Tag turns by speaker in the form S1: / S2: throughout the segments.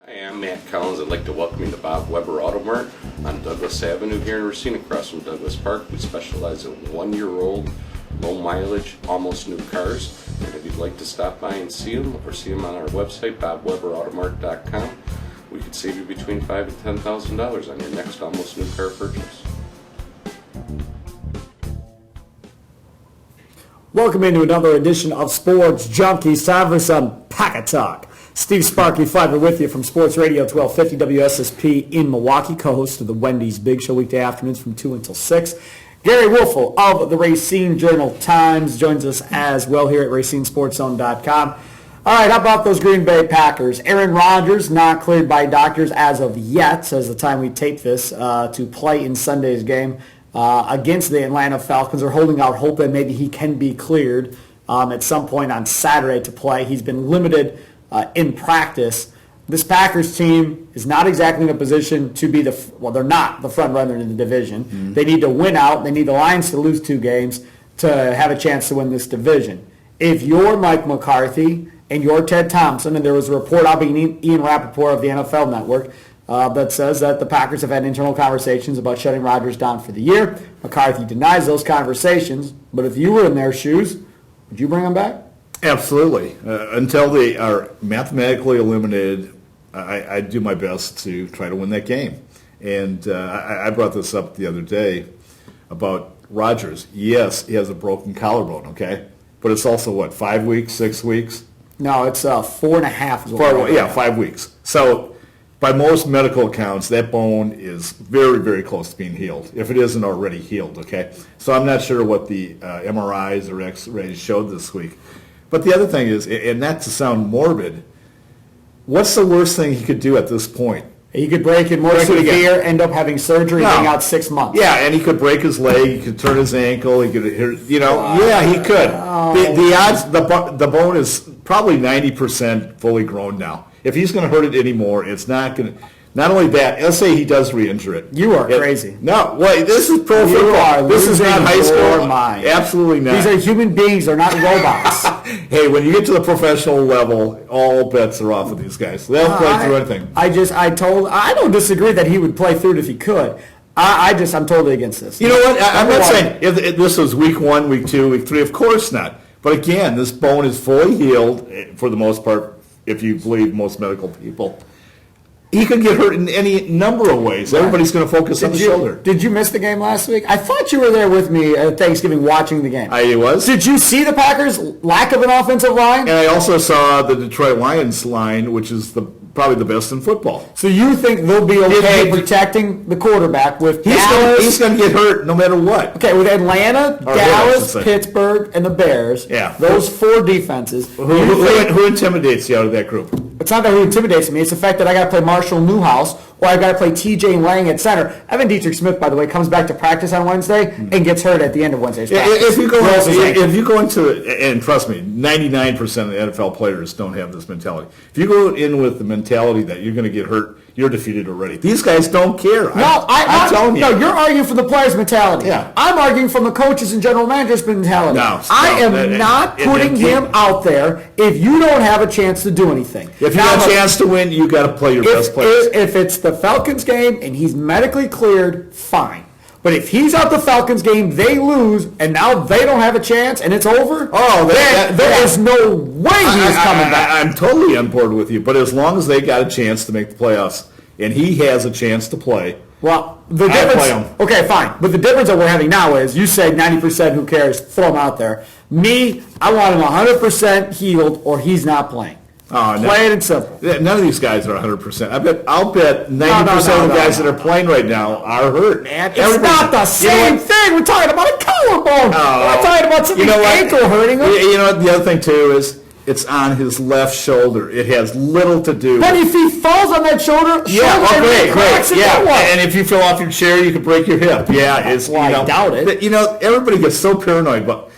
S1: Hi, I'm Matt Collins. I'd like to welcome you to Bob Weber Auto Mart on Douglas Avenue here in Racine, across from Douglas Park. We specialize in 1-year-old, low mileage, almost new cars. And if you'd like to stop by and see them, or see them on our website, bobweberautomart.com, we could save you between $5,000 and $10,000 on your next almost new car purchase.
S2: Welcome into another edition of Sports Junkies. Time for some Packet Talk. Steve Sparky Fifer with you from Sports Radio 1250 WSSP in Milwaukee, co-host of the Wendy's Big Show weekday afternoons from 2 until 6. Gery Woelfel of the Racine Journal-Times joins us as well here at RacineSportsZone.com. All right, how about those Green Bay Packers? Aaron Rodgers not cleared by doctors as of yet, says the time we tape this, to play in Sunday's game against the Atlanta Falcons. They're holding out hope that maybe he can be cleared at some point on Saturday to play. He's been limited in practice. This Packers team is not exactly in a position to be they're not the front runner in the division. Mm-hmm. They need to win out. They need the Lions to lose 2 games to have a chance to win this division. If you're Mike McCarthy and you're Ted Thompson, and there was a report out being Ian Rappaport of the NFL Network that says that the Packers have had internal conversations about shutting Rodgers down for the year. McCarthy denies those conversations, but if you were in their shoes, would you bring him back?
S3: Absolutely. Until they are mathematically eliminated, I do my best to try to win that game. And I brought this up the other day about Rodgers. Yes, he has a broken collarbone, okay? But it's also, 5 weeks, 6 weeks?
S2: No, it's 4.5.
S3: 5 weeks. So by most medical accounts, that bone is very, very close to being healed, if it isn't already healed, okay? So I'm not sure what the MRIs or X-rays showed this week. But the other thing is, and not to sound morbid, what's the worst thing he could do at this point?
S2: He could break it more severe, end up having surgery, being out 6 months.
S3: Yeah, and he could break his leg, he could turn his ankle, he could, he could. The odds, the bone is probably 90% fully grown now. If he's going to hurt it anymore, it's not going to. Not only that, let's say he does re-injure it.
S2: You are crazy.
S3: No, this is pro football. This is not high school. Absolutely not.
S2: These are human beings. They're not robots.
S3: Hey, when you get to the professional level, all bets are off of these guys. They'll play through anything.
S2: I don't disagree that he would play through it if he could. I'm totally against this.
S3: You know what? I'm not saying if this was week 1, week 2, week 3. Of course not. But again, this bone is fully healed for the most part, if you believe most medical people. He could get hurt in any number of ways. Everybody's going to focus on the shoulder.
S2: Did you miss the game last week? I thought you were there with me at Thanksgiving watching the game.
S3: I was.
S2: Did you see the Packers' lack of an offensive line?
S3: And I also saw the Detroit Lions line, which is probably the best in football.
S2: So you think they'll be okay protecting the quarterback with Dallas?
S3: He's going to get hurt no matter what.
S2: Okay, with Atlanta, Dallas, Pittsburgh, and the Bears, those 4 defenses.
S3: Who intimidates you out of that group?
S2: It's not that who intimidates me. It's the fact that I got to play Marshall Newhouse or I've got to play TJ Lang at center. Evan Dietrich Smith, by the way, comes back to practice on Wednesday and gets hurt at the end of Wednesday's practice.
S3: If you go into it, and trust me, 99% of the NFL players don't have this mentality. If you go in with the mentality that you're going to get hurt, you're defeated already. These guys don't care. I'm telling you.
S2: No, you're arguing from the players' mentality.
S3: Yeah.
S2: I'm arguing from the coaches and general managers' mentality. I am not putting him out there if you don't have a chance to do anything.
S3: If you have a chance to win, you got to play your best players.
S2: If it's the Falcons game and he's medically cleared, fine. But if he's out the Falcons game, they lose, and now they don't have a chance, and it's over, there is no way he's coming back.
S3: I'm totally on board with you, but as long as they got a chance to make the playoffs, and he has a chance to play,
S2: the difference. Okay, fine. But the difference that we're having now is you say 90%, who cares, throw him out there. Me, I want him 100% healed, or he's not playing. Plain and simple.
S3: None of these guys are 100%. I'll bet 90% of the guys that are playing right now are hurt.
S2: It's not the same thing. We're talking about a collarbone. We're not talking about something ankle hurting him.
S3: You know what? The other thing, too, is it's on his left shoulder. It has little to do.
S2: But if he falls on that shoulder,
S3: great. And if you fell off your chair, you could break your hip.
S2: I doubt it.
S3: Everybody gets so paranoid, but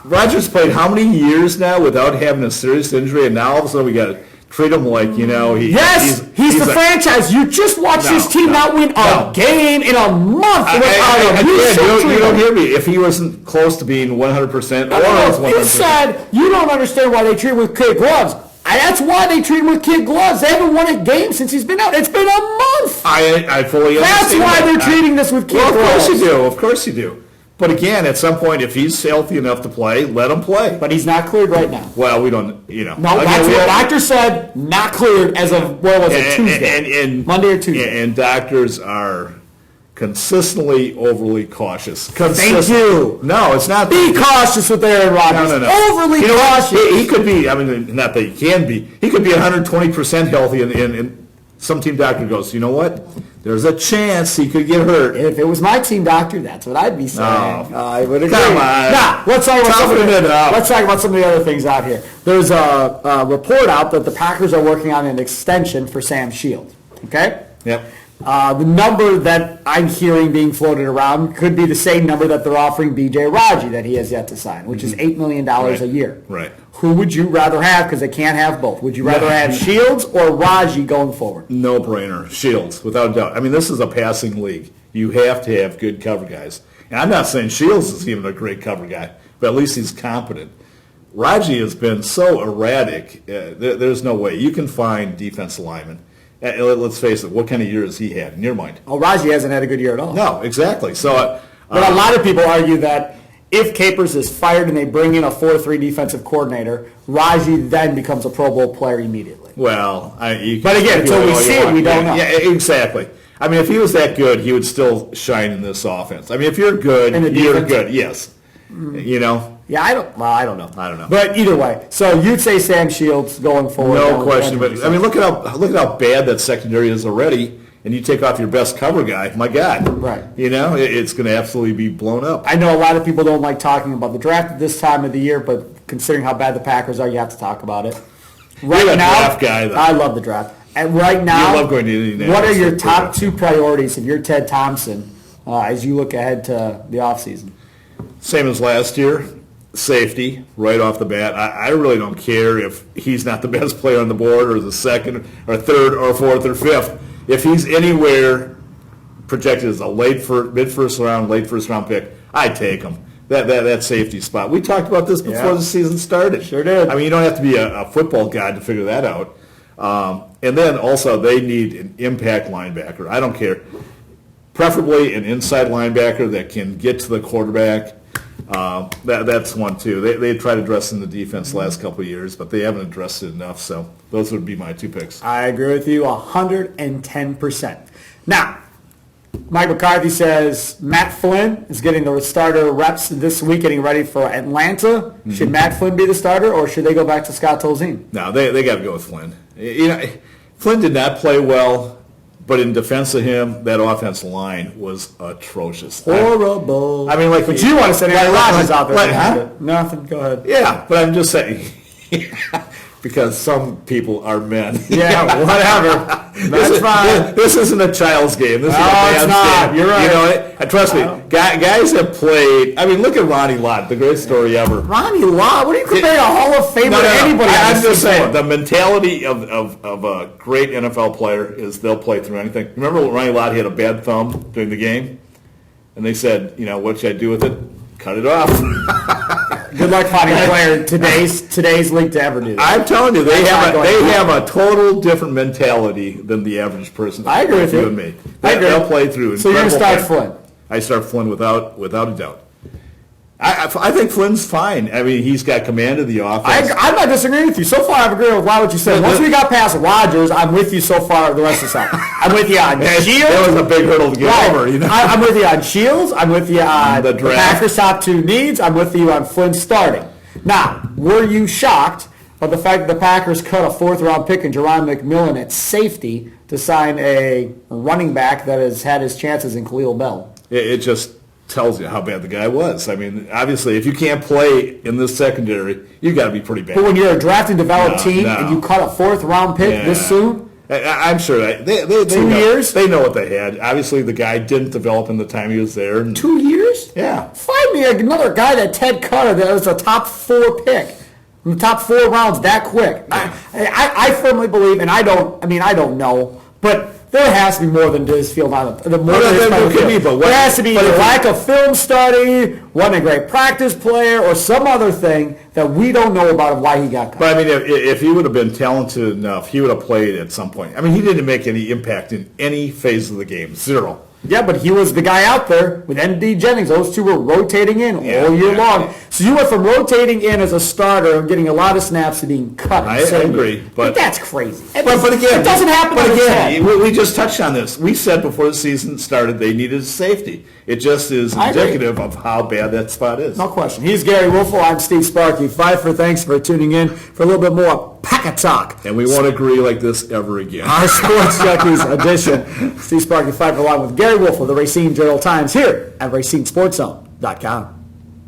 S3: Rodgers played how many years now without having a serious injury, and now all of a sudden we got to treat him like,
S2: he's the franchise. You just watched his team not win a game in a month without him.
S3: You don't hear me. If he wasn't close to being 100% or 100%.
S2: You said you don't understand why they treat him with kid gloves. I That's why they treat him with kid gloves. They haven't won a game since he's been out. It's been a month.
S3: I fully understand.
S2: That's why they're treating this with kid gloves.
S3: Of course you do. Of course you do. But again, at some point, if he's healthy enough to play, let him play.
S2: But he's not cleared right now.
S3: Well, we don't,
S2: No, that's what the doctor said. Not cleared as of, Tuesday? Monday or Tuesday.
S3: And doctors are consistently overly cautious.
S2: Thank you.
S3: No, it's not.
S2: Be cautious with Aaron Rodgers.
S3: No.
S2: Overly cautious.
S3: He could be, not that he can be, he could be 120% healthy, and some team doctor goes, you know what? There's a chance he could get hurt.
S2: If it was my team doctor, that's what I'd be saying.
S3: No.
S2: I would agree.
S3: Come on.
S2: Now, let's talk about some of the other things out here. There's a report out that the Packers are working on an extension for Sam Shields. Okay?
S3: Yep.
S2: The number that I'm hearing being floated around could be the same number that they're offering B.J. Raji that he has yet to sign, which is $8 million a year.
S3: Right.
S2: Who would you rather have? Because they can't have both. Would you rather have Shields or Raji going forward?
S3: No brainer. Shields, without a doubt. This is a passing league. You have to have good cover guys. And I'm not saying Shields is even a great cover guy, but at least he's competent. Raji has been so erratic. There's no way. You can find defensive linemen. Let's face it, what kind of year has he had in your mind?
S2: Oh, Raji hasn't had a good year at all.
S3: No, exactly. So,
S2: but a lot of people argue that if Capers is fired and they bring in a 4-3 defensive coordinator, Raji then becomes a Pro Bowl player immediately.
S3: Well,
S2: but again, until we see it, we don't know.
S3: Yeah, exactly. If he was that good, he would still shine in this offense. If you're good, you're good. Yes.
S2: Yeah, I don't know.
S3: I don't know.
S2: But either way, so you'd say Sam Shields going forward.
S3: No question. But look at how bad that secondary is already. And you take off your best cover guy, my God.
S2: Right.
S3: It's going to absolutely be blown up.
S2: I know a lot of people don't like talking about the draft at this time of the year, but considering how bad the Packers are, you have to talk about it.
S3: You're a draft guy, though.
S2: I love the draft. And right now,
S3: you love going to Indianapolis.
S2: What are your top two priorities if you're Ted Thompson as you look ahead to the offseason?
S3: Same as last year. Safety, right off the bat. I really don't care if he's not the best player on the board or the second or third or fourth or fifth. If he's anywhere projected as a mid-first round, late first round pick, I'd take him. That safety spot. We talked about this before the season started.
S2: Sure did.
S3: You don't have to be a football guy to figure that out. And then also they need an impact linebacker. I don't care. Preferably an inside linebacker that can get to the quarterback. That's one too. They tried addressing the defense last couple of years, but they haven't addressed it enough. So those would be my two picks.
S2: I agree with you 110%. Now, Mike McCarthy says Matt Flynn is getting the starter reps this week, getting ready for Atlanta. Mm-hmm. Should Matt Flynn be the starter, or should they go back to Scott Tolzien?
S3: No, they got to go with Flynn. Flynn did not play well. But in defense of him, that offensive line was atrocious.
S2: Horrible.
S3: But
S2: you want to say Aaron Rodgers out there. Nothing. Go ahead.
S3: Yeah, but I'm just saying. Because some people are men.
S2: Yeah, whatever. That's fine.
S3: This isn't a child's game. This is a
S2: man's
S3: game.
S2: You're right.
S3: Trust me, guys have played. Look at Ronnie Lott, the greatest story ever.
S2: Ronnie Lott? What are you comparing a Hall of Famer to anybody?
S3: I'm just saying, the mentality of a great NFL player is they'll play through anything. Remember when Ronnie Lott had a bad thumb during the game? And they said, what should I do with it? Cut it off.
S2: Good luck finding a player in today's league to ever do that.
S3: I'm telling you, they have a total different mentality than the average person.
S2: I agree with you.
S3: And me. They'll play through.
S2: So you're going to start Flynn?
S3: I start Flynn without a doubt. I think Flynn's fine. He's got command of the offense.
S2: I'm not disagreeing with you. So far, I've agreed with a lot of what you said. Once we got past Rodgers, I'm with you so far the rest of the time. I'm with you on Shields.
S3: That was a big hurdle to get over.
S2: I'm with you on Shields. I'm with you on the Packers' top two needs. I'm with you on Flynn starting. Now, were you shocked by the fact that the Packers cut a fourth-round pick in Jerron McMillan at safety to sign a running back that has had his chances in Khalil Bell?
S3: It just tells you how bad the guy was. Obviously, if you can't play in this secondary, you got to be pretty bad.
S2: But when you're a draft and developed team and you cut a fourth-round pick this soon?
S3: I'm sure they
S2: 2 years?
S3: They know what they had. Obviously, the guy didn't develop in the time he was there.
S2: 2 years?
S3: Yeah.
S2: Find me another guy that Ted Cutter that was a top 4 pick. In the top 4 rounds that quick. I firmly believe, and I don't know, but there has to be more than this field on the more
S3: Well,
S2: than this
S3: there
S2: on the
S3: could
S2: field.
S3: be, but
S2: there has to be
S3: but
S2: either
S3: if-
S2: lack of film study, wasn't a great practice player, or some other thing that we don't know about of why he got cut.
S3: But I mean, if he would have been talented enough, he would have played at some point. I mean, he didn't make any impact in any phase of the game. Zero.
S2: Yeah, but he was the guy out there with ND Jennings. Those two were rotating in all year
S3: yeah.
S2: long. So you went from rotating in as a starter, getting a lot of snaps, to being cut.
S3: I agree, but
S2: that's crazy.
S3: But again,
S2: it doesn't happen.
S3: But
S2: on the
S3: again,
S2: set.
S3: we just touched on this. We said before the season started they needed safety. It just is
S2: I agree.
S3: indicative of how bad that spot is.
S2: No question. He's Gery Woelfel. I'm Steve Sparky. Fifer, thanks for tuning in for a little bit more Packet Talk.
S3: And we won't agree like this ever again.
S2: Our Sports Junkies edition. Steve Sparky, Fifer, along with Gery Woelfel, the Racine Journal Times, here at RacineSportsZone.com.